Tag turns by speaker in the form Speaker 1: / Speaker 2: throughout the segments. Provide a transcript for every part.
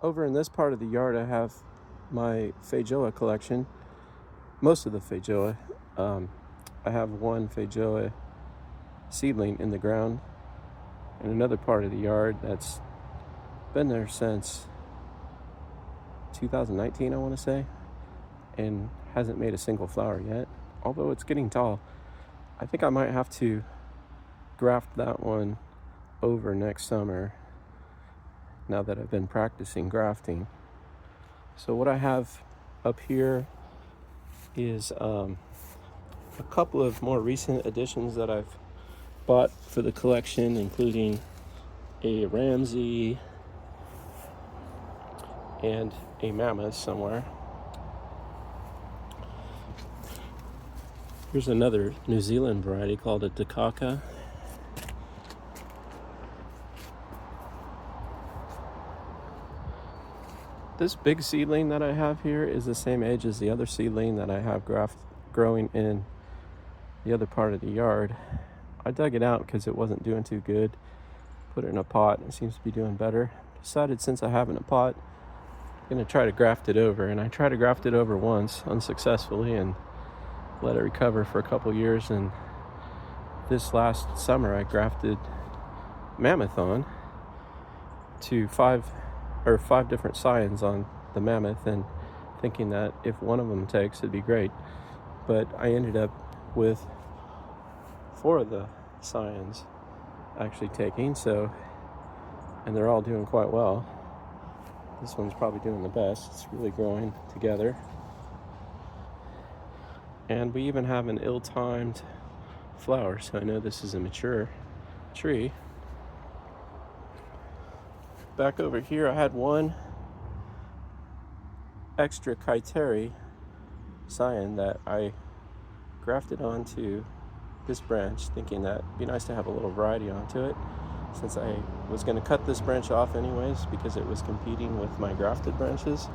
Speaker 1: Over in this part of the yard, I have my Feijoa collection. Most of the Feijoa. I have one Feijoa seedling in the ground in another part of the yard that's been there since 2019, I want to say, and hasn't made a single flower yet, although it's getting tall. I think I might have to graft that one over next summer now that I've been practicing grafting. So what I have up here is a couple of more recent additions that I've bought for the collection, including a Ramsey and a Mammoth somewhere. Here's another New Zealand variety called a Takaka. This big seedling that I have here is the same age as the other seedling that I have growing in the other part of the yard. I dug it out because it wasn't doing too good. Put it in a pot, it seems to be doing better. Decided since I have it in a pot, I'm gonna try to graft it over. And I tried to graft it over once unsuccessfully and let it recover for a couple years. And this last summer I grafted Mammoth on to five different scions on the Mammoth, and thinking that if one of them takes, it'd be great. But I ended up with 4 of the scions actually taking, and they're all doing quite well. This one's probably doing the best. It's really growing together. And we even have an ill-timed flower, so I know this is a mature tree. Back over here, I had one extra Kaiteri scion that I grafted onto this branch, thinking that it'd be nice to have a little variety onto it, since I was going to cut this branch off anyways because it was competing with my grafted branches.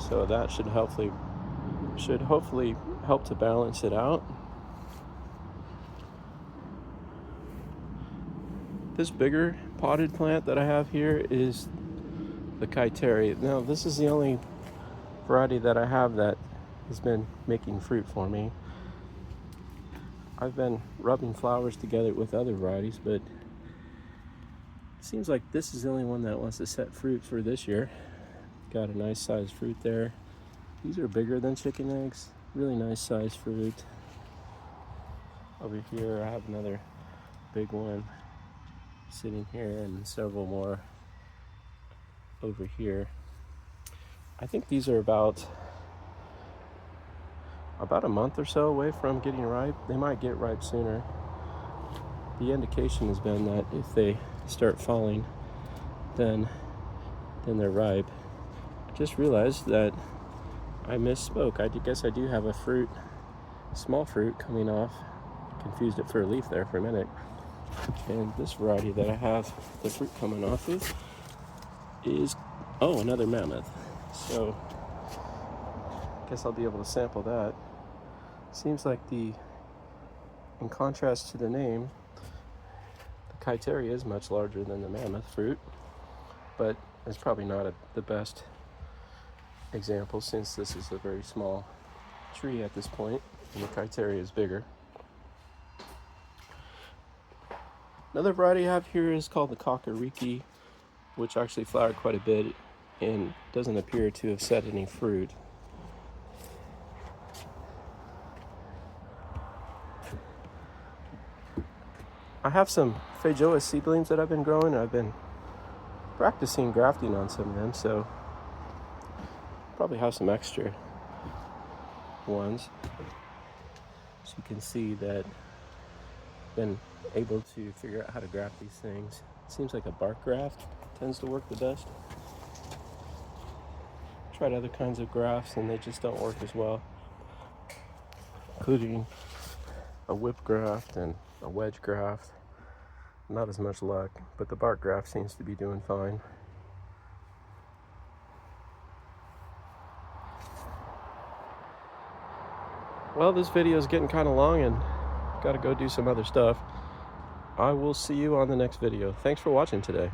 Speaker 1: So that should hopefully help to balance it out. This bigger potted plant that I have here is the Kaiteri. Now, this is the only variety that I have that has been making fruit for me. I've been rubbing flowers together with other varieties, but it seems like this is the only one that wants to set fruit for this year. Got a nice sized fruit there. These are bigger than chicken eggs. Really nice sized fruit. Over here I have another big one sitting here, and several more over here. I think these are about a month or so away from getting ripe. They might get ripe sooner. The indication has been that if they start falling, then they're ripe. I just realized that I misspoke. I guess I do have a small fruit coming off. Confused it for a leaf there for a minute. And this variety that I have the fruit coming off of is, another Mammoth. So I guess I'll be able to sample that. Seems like in contrast to the name, the Kaiteri is much larger than the Mammoth fruit, but it's probably not the best example, since this is a very small tree at this point and the Kaiteri is bigger. Another variety I have here is called the Kakariki, which actually flowered quite a bit and doesn't appear to have set any fruit. I have some Feijoa seedlings that I've been growing, and I've been practicing grafting on some of them, so probably have some extra ones. So you can see that I've been able to figure out how to graft these things. It seems like a bark graft tends to work the best. Tried other kinds of grafts and they just don't work as well, including a whip graft and a wedge graft. Not as much luck, but the bark graft seems to be doing fine. Well, this video is getting kind of long and got to go do some other stuff. I will see you on the next video. Thanks for watching today.